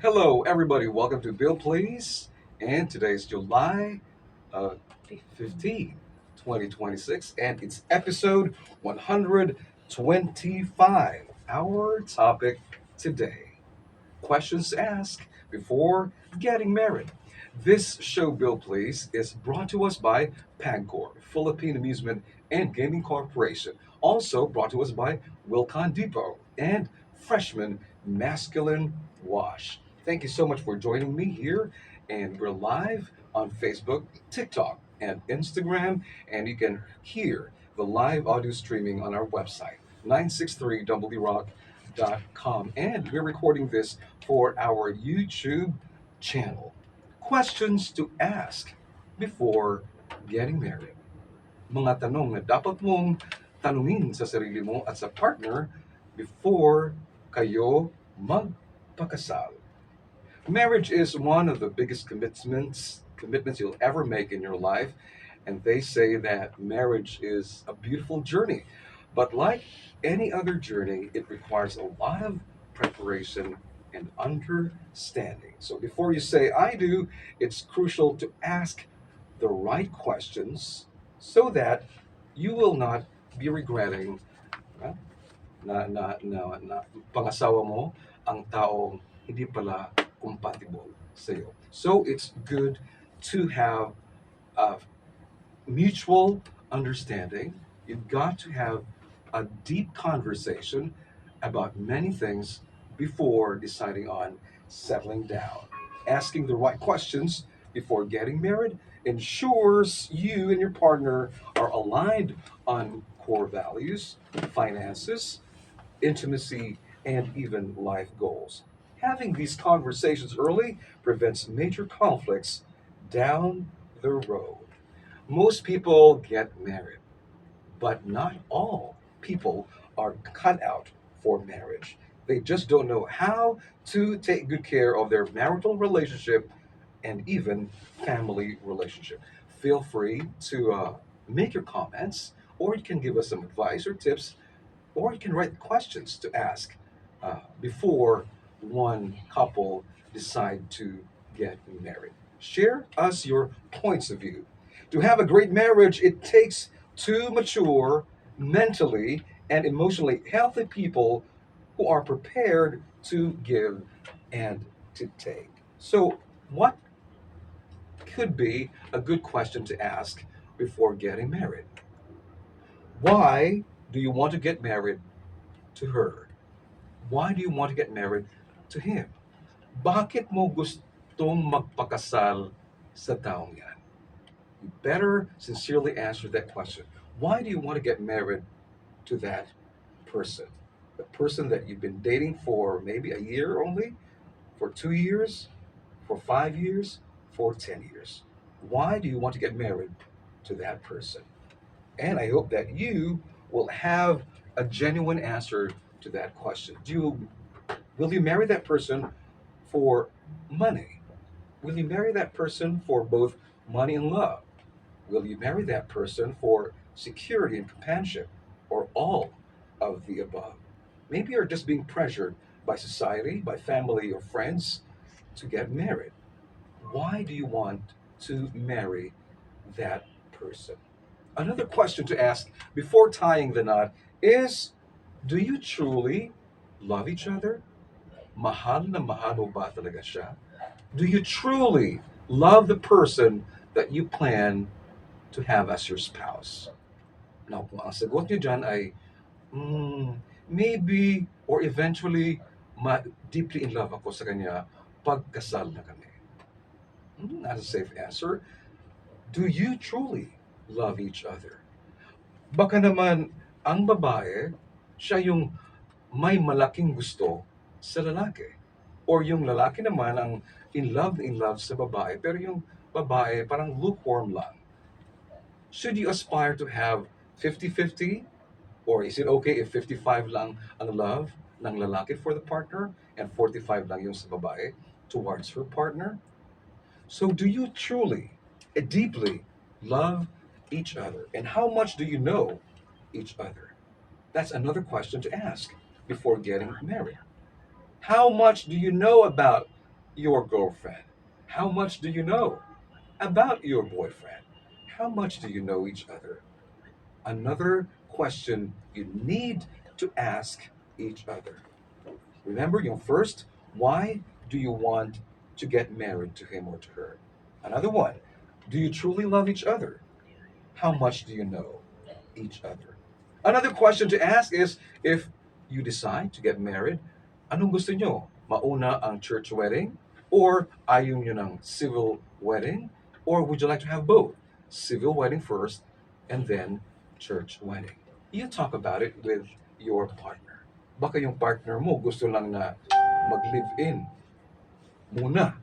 Hello, everybody. Welcome to Bill Please. And today's July uh, 15, 2026, and it's episode 125. Our topic today, questions to ask before getting married. This show, Bill Please, is brought to us by PAGCOR, Philippine Amusement and Gaming Corporation. Also brought to us by Wilcon Depot and Freshman Masculine Wash. Thank you so much for joining me here. And we're live on Facebook, TikTok, and Instagram. And you can hear the live audio streaming on our website, 963wrock.com. And we're recording this for our YouTube channel. Questions to ask before getting married. Mga tanong na dapat mong tanungin sa sarili mo at sa partner before kayo magpakasal. Marriage is one of the biggest commitments you'll ever make in your life, and they say that marriage is a beautiful journey. But like any other journey, it requires a lot of preparation and understanding. So before you say I do, it's crucial to ask the right questions so that you will not be regretting ah, na pangasawa mo ang taong hindi pala compatible sa'yo. So it's good to have a mutual understanding. You've got to have a deep conversation about many things before deciding on settling down. Asking the right questions before getting married ensures you and your partner are aligned on core values, finances, intimacy, and even life goals. Having these conversations early prevents major conflicts down the road. Most people get married, but not all people are cut out for marriage. They just don't know how to take good care of their marital relationship and even family relationship. Feel free to make your comments, or you can give us some advice or tips, or you can write questions to ask before one couple decide to get married. Share us your points of view. To have a great marriage, it takes two mature, mentally and emotionally healthy people who are prepared to give and to take. So, what could be a good question to ask before getting married? Why do you want to get married to her? Why do you want to get married to him? Bakit mo gustong magpakasal sa taong yan? You better sincerely answer that question. Why do you want to get married to that person? The person that you've been dating for maybe a year only, for 2 years, for 5 years, for 10 years. Why do you want to get married to that person? And I hope that you will have a genuine answer to that question. Will you marry that person for money? Will you marry that person for both money and love? Will you marry that person for security and companionship, or all of the above? Maybe you're just being pressured by society, by family or friends to get married. Why do you want to marry that person? Another question to ask before tying the knot is, do you truly love each other? Mahal na mahal mo ba talaga siya? Do you truly love the person that you plan to have as your spouse? Now, kung ang sagot niyo dyan ay, maybe or eventually, deeply in love ako sa kanya pagkasal na kami. Not a safe answer. Do you truly love each other? Baka naman ang babae, siya yung may malaking gusto sa lalaki. Or yung lalaki naman ang in love sa babae, pero yung babae parang lukewarm lang. Should you aspire to have 50-50? Or is it okay if 55 lang ang love ng lalaki for the partner and 45 lang yung sa babae towards her partner? So do you truly, deeply love each other? And how much do you know each other? That's another question to ask before getting married. How much do you know about your girlfriend? How much do you know about your boyfriend? How much do you know each other? Another question you need to ask each other. Remember, first, why do you want to get married to him or to her? Another one, do you truly love each other? How much do you know each other? Another question to ask is, if you decide to get married, anong gusto nyo? Mauna ang church wedding? Or ayaw nyo ng civil wedding? Or would you like to have both? Civil wedding first, and then church wedding. You talk about it with your partner. Baka yung partner mo gusto lang na mag-live-in muna.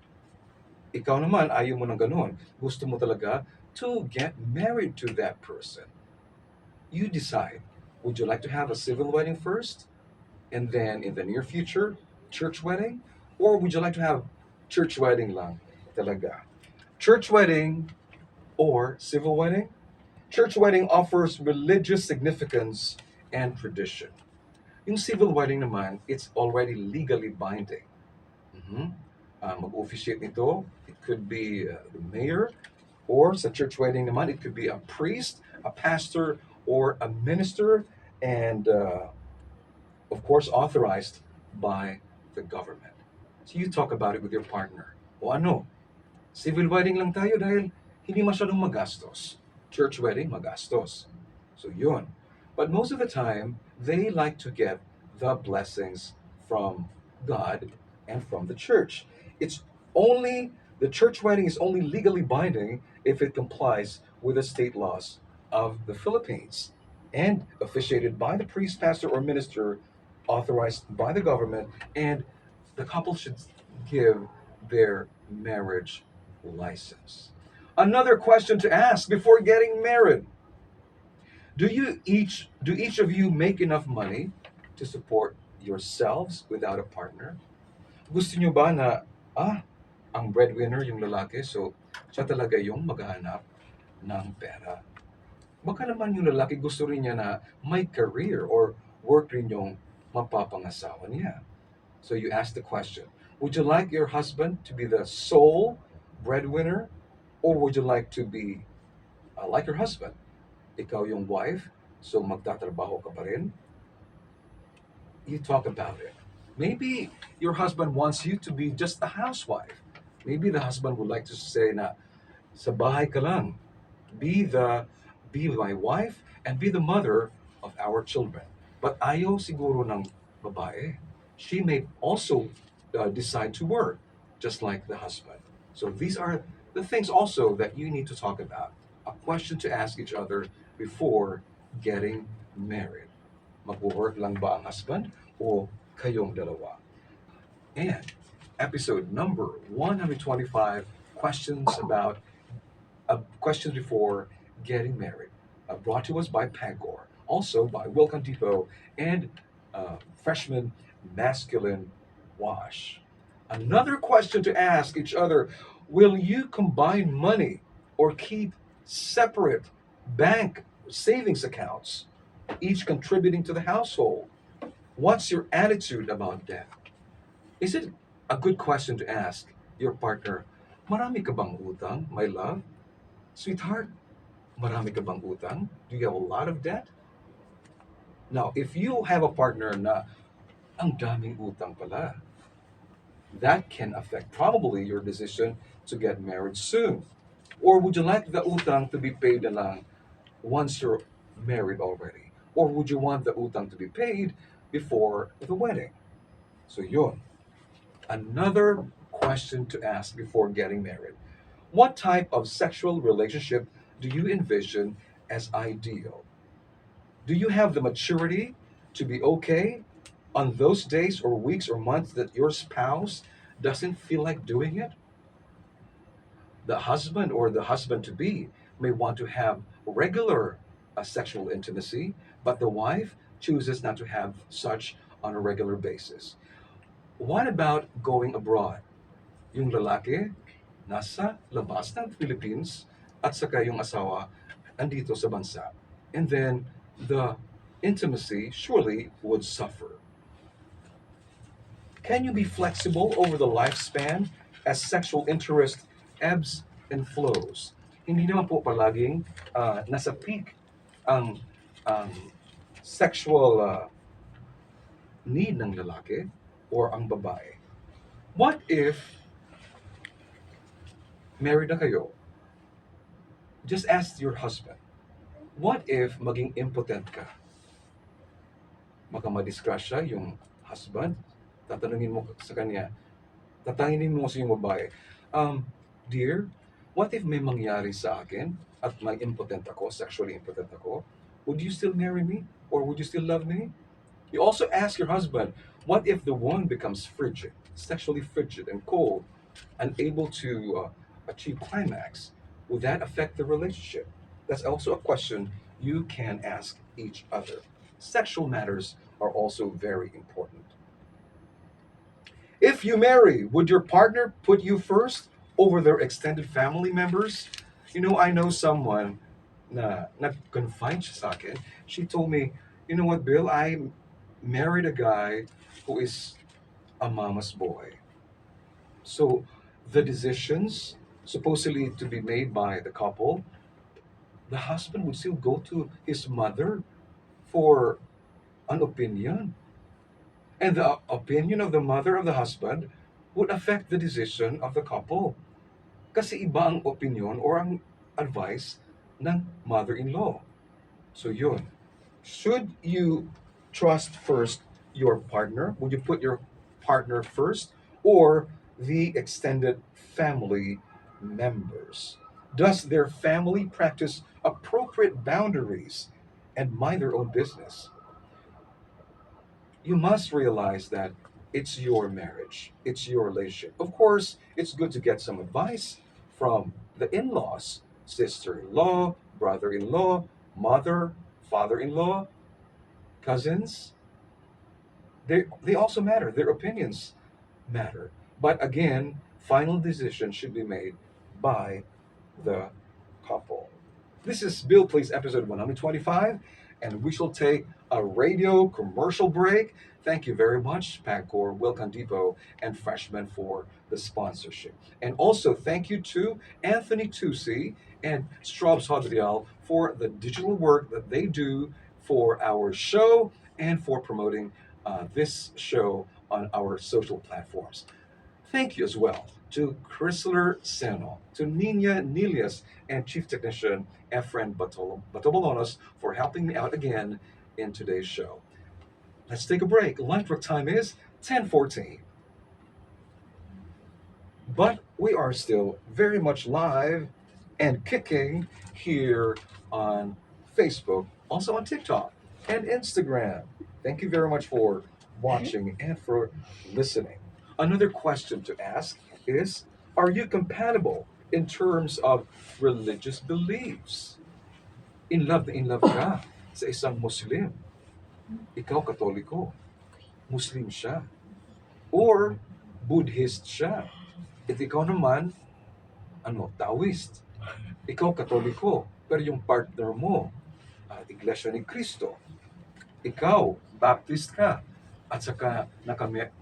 Ikaw naman, ayaw mo ng ganun. Gusto mo talaga to get married to that person. You decide. Would you like to have a civil wedding first, and then in the near future, church wedding? Or would you like to have church wedding lang talaga? Church wedding or civil wedding? Church wedding offers religious significance and tradition. Yung civil wedding naman, it's already legally binding. Mhm. Mag-officiate nito, it could be the mayor, or sa church wedding naman, it could be a priest, a pastor, or a minister, and of course, authorized by the government. So you talk about it with your partner. O ano, civil wedding lang tayo dahil hindi masyadong magastos. Church wedding, magastos. So yun. But most of the time, they like to get the blessings from God and from the church. It's only, the church wedding is only legally binding if it complies with the state laws of the Philippines and officiated by the priest, pastor, or minister authorized by the government, and the couple should give their marriage license. Another question to ask before getting married. Do each of you make enough money to support yourselves without a partner? Gusto nyo ba na ang breadwinner yung lalaki, so siya talaga yung maghahanap ng pera? Baka naman yung lalaki gusto rin niya na may career or work rin yung mapapangasawa niya. So you ask the question, would you like your husband to be the sole breadwinner, or would you like to be like your husband? Ikaw yung wife, so magtatrabaho ka pa rin. You talk about it. Maybe your husband wants you to be just a housewife. Maybe the husband would like to say na, sa bahay ka lang. Be the be my wife and be the mother of our children. But ayaw siguro ng babae. She may also decide to work, just like the husband. So these are the things also that you need to talk about. A question to ask each other before getting married. Mag-work lang ba ang husband o kayong dalawa? And episode number 125, questions before getting married, brought to us by Pangor, also by Wilcon Depot, and Freshman Masculine Wash. Another question to ask each other: will you combine money or keep separate bank savings accounts, each contributing to the household? What's your attitude about debt? Is it a good question to ask your partner, marami ka bang utang, my love? Sweetheart, marami ka bang utang? Do you have a lot of debt? Now, if you have a partner na ang daming utang pala, that can affect probably your decision to get married soon. Or would you like the utang to be paid na lang once you're married already? Or would you want the utang to be paid before the wedding? So yun. Another question to ask before getting married. What type of sexual relationship do you envision as ideal? Do you have the maturity to be okay on those days or weeks or months that your spouse doesn't feel like doing it? The husband or the husband to be may want to have regular sexual intimacy, but the wife chooses not to have such on a regular basis. What about going abroad? Yung lalaki nasa labas ng Philippines at saka yung asawa andito sa bansa. And then the intimacy surely would suffer. Can you be flexible over the lifespan as sexual interest ebbs and flows. Hindi naman po palaging nasa peak ang ang sexual need ng lalaki or ang babae. What if married na kayo? Just ask your husband, what if maging impotent ka? Baka madisgrasya yung husband, tatanungin mo sa kanya, tatanginin mo sa yung babae, dear, what if may mangyari sa akin at may impotent ako, sexually impotent ako? Would you still marry me? Or would you still love me? You also ask your husband, what if the woman becomes frigid, sexually frigid and cold, unable to achieve climax? Would that affect the relationship? That's also a question you can ask each other. Sexual matters are also very important. If you marry, would your partner put you first over their extended family members? I know someone na nag-confide siya sa akin. She told me, you know what, Bill, I married a guy who is a mama's boy. So the decisions supposedly to be made by the couple, the husband would still go to his mother for an opinion. And the opinion of the mother of the husband would affect the decision of the couple. Kasi iba ang opinion or ang advice ng mother-in-law. So yun. Should you trust first your partner? Would you put your partner first or the extended family members? Does their family practice appropriate boundaries and mind their own business? You must realize that it's your marriage, it's your relationship. Of course, it's good to get some advice from the in laws, sister in law, brother in law, mother, father in law, cousins. They also matter, their opinions matter. But again, final decision should be made by the couple. This is Bill Please episode 125, and we shall take a radio commercial break. Thank you very much, Pagcor, Wilcon Depot, and Freshman for the sponsorship. And also thank you to Anthony Tusi and Straubs Hodrial for the digital work that they do for our show and for promoting this show on our social platforms. Thank you as well to Chrysler Seno, to Nina Nilias, and Chief Technician Efren Batobolonos for helping me out again in today's show. Let's take a break. Lunch break time is 10:14. But we are still very much live and kicking here on Facebook, also on TikTok and Instagram. Thank you very much for watching and for listening. Another question to ask is, are you compatible in terms of religious beliefs? In love ka sa isang Muslim. Ikaw Katoliko. Muslim siya. Or Buddhist siya. At ikaw naman, Taoist. Ikaw Katoliko. Pero yung partner mo, Iglesia ni Cristo. Ikaw, Baptist ka. At saka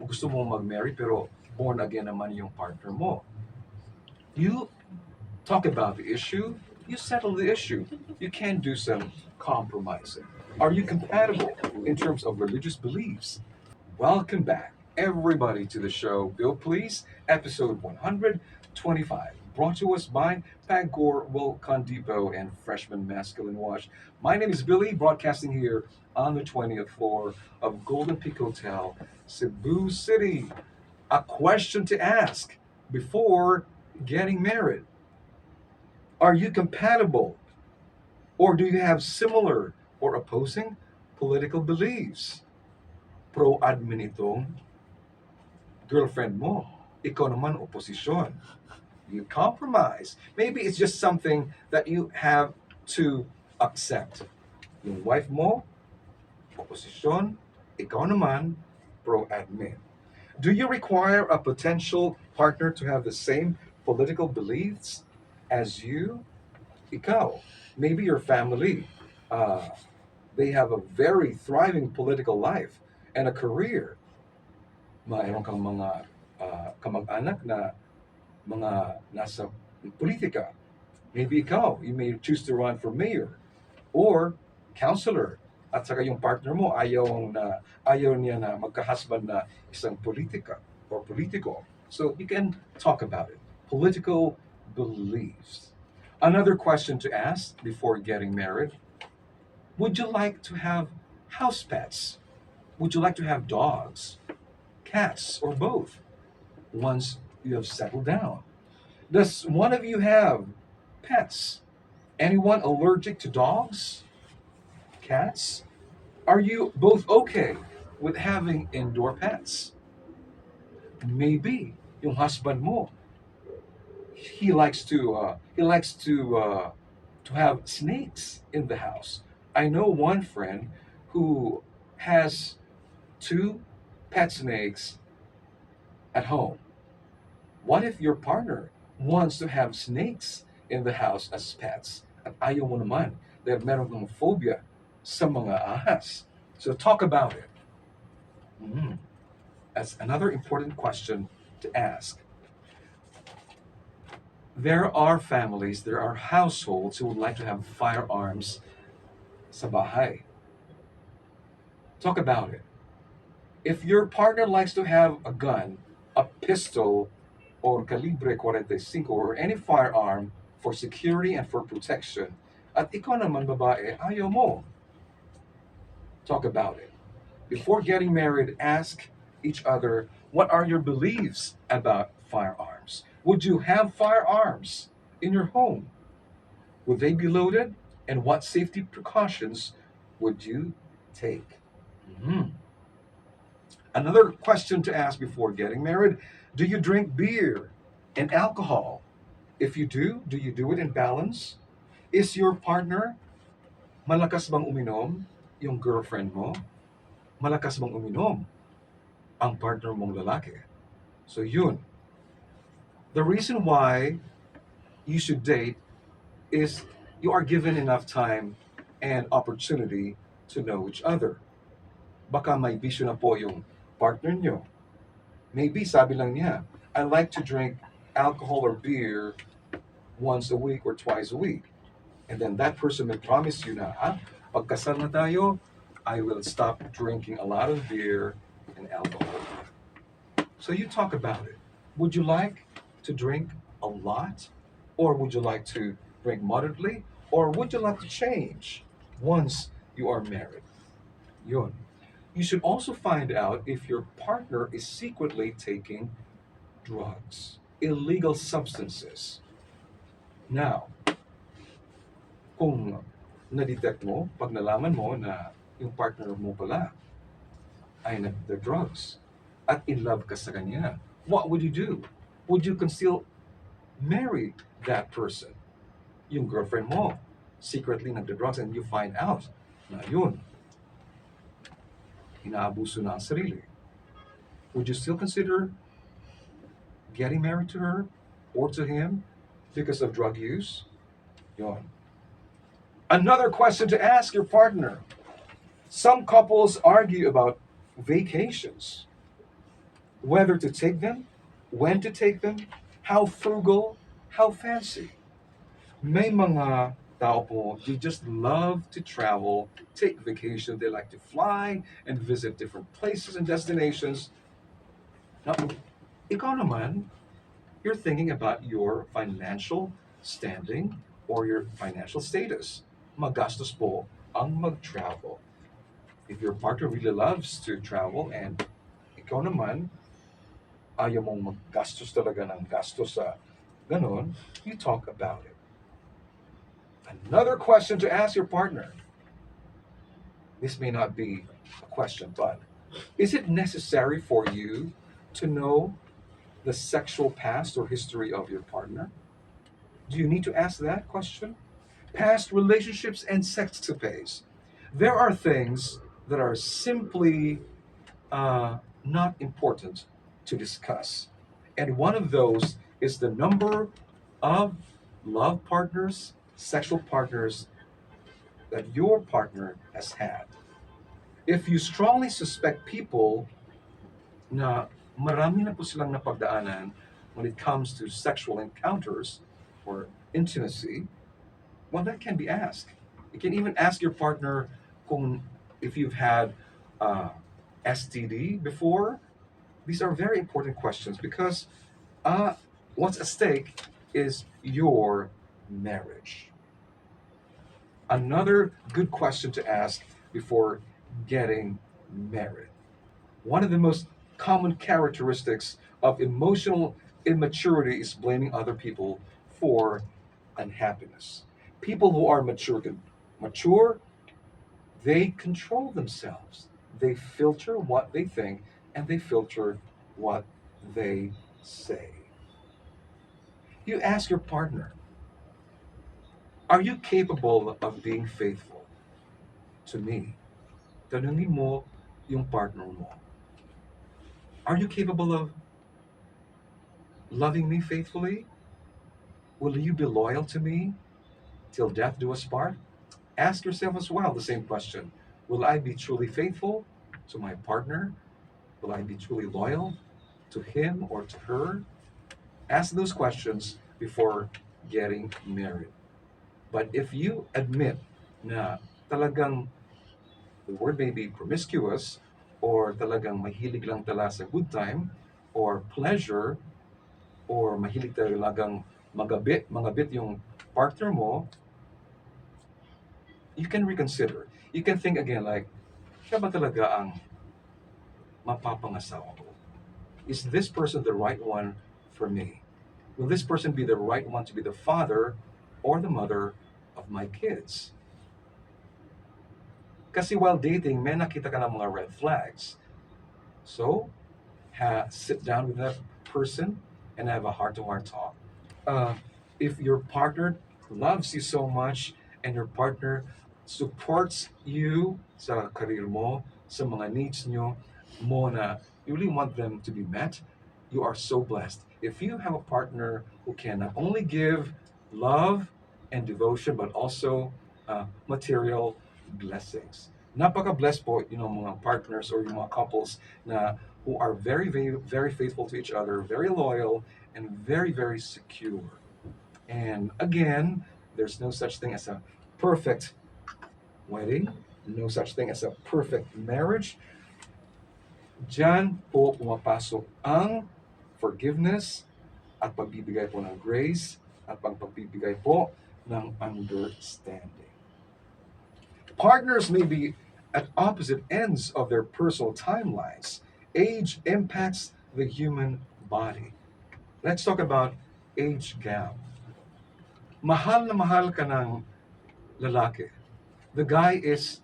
gusto mo mag-marry pero born again naman yung partner mo. You talk about the issue, you settle the issue. You can do some compromising. Are you compatible in terms of religious beliefs? Welcome back, everybody, to the show Bill Please, episode 125. Brought to us by Pagcor, Wilcon Depot, and Freshman Masculine Wash. My name is Billy, broadcasting here on the 20th floor of Golden Peak Hotel, Cebu City. A question to ask before getting married. Are you compatible? Or do you have similar or opposing political beliefs? Pro-admin itong girlfriend mo. Ikaw naman oposisyon. You compromise. Maybe it's just something that you have to accept. Yung wife mo, oposisyon. Ikaw naman, pro-admin. Do you require a potential partner to have the same political beliefs as you? Ikaw. Maybe your family. They have a very thriving political life and a career. Mayroon kang mga kamag-anak na mga nasa politika. Maybe ikaw, you may choose to run for mayor or counselor. At saka yung partner mo ayaw niya na magka-husband na isang politika or politiko. So you can talk about it. Political beliefs. Another question to ask before getting married: would you like to have house pets? Would you like to have dogs, cats, or both once you have settled down? Does one of you have pets? Anyone allergic to dogs, cats? Are you both okay with having indoor pets? Maybe yung husband mo, he likes to have snakes in the house. I know one friend who has two pet snakes at home. What if your partner wants to have snakes in the house as pets? At ayaw mo naman dahil meron kang phobia sa mga ahas. So talk about it. Mm. That's another important question to ask. There are households who would like to have firearms sa bahay. Talk about it. If your partner likes to have a gun, a pistol, or calibre 45 or any firearm for security and for protection, at ikaw naman babae, ayaw mo. Talk about it. Before getting married, ask each other, what are your beliefs about firearms? Would you have firearms in your home? Would they be loaded? And what safety precautions would you take? Mhm. Another question to ask before getting married: do you drink beer and alcohol? If you do you do it in balance? Is your partner malakas bang uminom? Yung girlfriend mo, malakas bang uminom? Ang partner mong lalaki. So yun. The reason why you should date is you are given enough time and opportunity to know each other. Baka may bisyo na po yung partner nyo. Maybe sabi lang niya, I like to drink alcohol or beer once a week or twice a week. And then that person may promise you na, pagkasal na tayo, I will stop drinking a lot of beer and alcohol. So you talk about it. Would you like to drink a lot? Or would you like to drink moderately? Or would you like to change once you are married? Yun. You should also find out if your partner is secretly taking drugs, illegal substances. Now, kung na-detect mo, pag nalaman mo na yung partner mo pala ay nagda-drugs at in love ka sa kanya, what would you do? Would you still marry that person? Yung girlfriend mo, secretly nagda-drugs and you find out na yun, inaabuso na ang sarili. Would you still consider getting married to her or to him because of drug use? Yun. Another question to ask your partner. Some couples argue about vacations, whether to take them, when to take them, how frugal, how fancy. May mga tao po, they just love to travel, take vacation. They like to fly and visit different places and destinations. Now, ikaw naman, you're thinking about your financial standing or your financial status. Magastos po ang mag-travel. If your partner really loves to travel and ikaw naman, ayaw mong maggastos talaga ng gastos sa ganon, you talk about it. Another question to ask your partner. This may not be a question, but is it necessary for you to know the sexual past or history of your partner? Do you need to ask that question? Past relationships and sexcapades. There are things that are simply not important to discuss. And one of those is the number of love partners, sexual partners that your partner has had. If you strongly suspect people na marami na po silang napagdaanan, when it comes to sexual encounters or intimacy, well, that can be asked. You can even ask your partner kung if you've had uh, STD before. These are very important questions because uh, what's at stake is your marriage. Another good question to ask before getting married. One of the most common characteristics of emotional immaturity is blaming other people for unhappiness. People who are mature, they control themselves. They filter what they think and they filter what they say. You ask your partner, are you capable of being faithful to me? Tanungin mo yung partner mo. Are you capable of loving me faithfully? Will you be loyal to me till death do us part? Ask yourself as well the same question. Will I be truly faithful to my partner? Will I be truly loyal to him or to her? Ask those questions before getting married. But if you admit na talagang the word may be promiscuous or talagang mahilig lang tala sa good time or pleasure or mahilig talagang magabit yung partner mo, you can reconsider. You can think again like, siya ba talaga ang mapapangasawa ko? Is this person the right one for me? Will this person be the right one to be the father or the mother of my kids? Kasi while dating, may nakita ka ng mga red flags. So, sit down with that person and have a heart-to-heart talk. Uh, if your partner loves you so much and your partner supports you sa career mo, sa mga needs nyo, mo na you really want them to be met, you are so blessed. If you have a partner who can not only give love and devotion, but also material blessings. Napaka-blessed po, mga partners or yung mga couples na who are very, very, very faithful to each other, very loyal, and very, very secure. And again, there's no such thing as a perfect wedding, no such thing as a perfect marriage. Diyan po pumapasok ang forgiveness at pagbibigay po ng grace at pagbibigay po ng understanding. Partners may be at opposite ends of their personal timelines. Age impacts the human body. Let's talk about age gap. Mahal na mahal ka ng lalaki. The guy is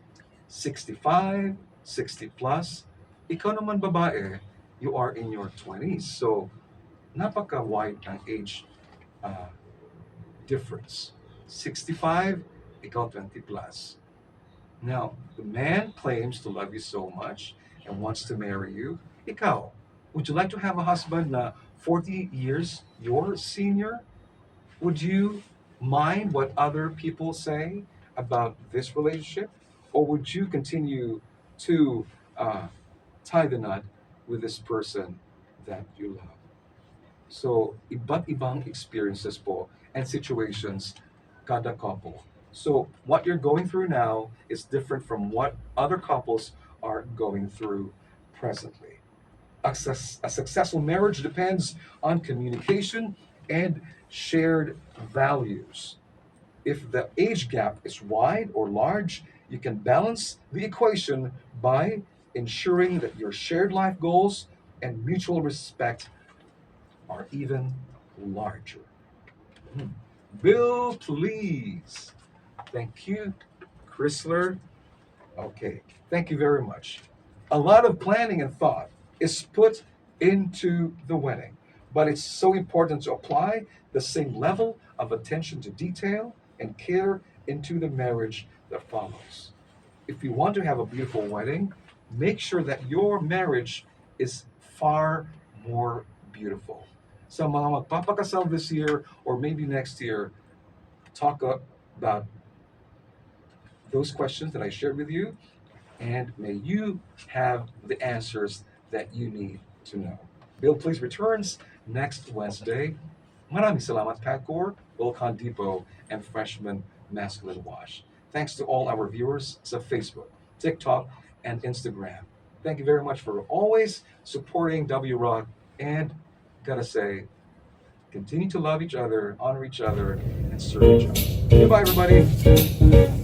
65, 60 plus. Ikaw naman babae, you are in your 20s. So, napaka-wide ang age uh, difference. 65, ikaw 20 plus. Now, the man claims to love you so much and wants to marry you. Ikaw, would you like to have a husband na 40 years your senior? Would you mind what other people say about this relationship? Or would you continue to uh, tie the knot with this person that you love? So, iba't ibang experiences po and situations kada couple. So, what you're going through now is different from what other couples are going through presently. A successful marriage depends on communication and shared values. If the age gap is wide or large, you can balance the equation by ensuring that your shared life goals and mutual respect are even larger. Hmm. Bill, please. Thank you, Chrysler. Okay, thank you very much. A lot of planning and thought is put into the wedding, but it's so important to apply the same level of attention to detail and care into the marriage that follows. If you want to have a beautiful wedding, make sure that your marriage is far more beautiful. Sa mga magpapakasal this year or maybe next year, talk about those questions that I shared with you, and may you have the answers that you need to know. Bill, please returns next Wednesday. Maraming salamat, Pagcor, Volcon Depot, and Freshman Masculine Wash. Thanks to all our viewers sa Facebook, TikTok, and Instagram. Thank you very much for always supporting W Rock, and gotta say, continue to love each other, honor each other, and serve each other. Goodbye, everybody.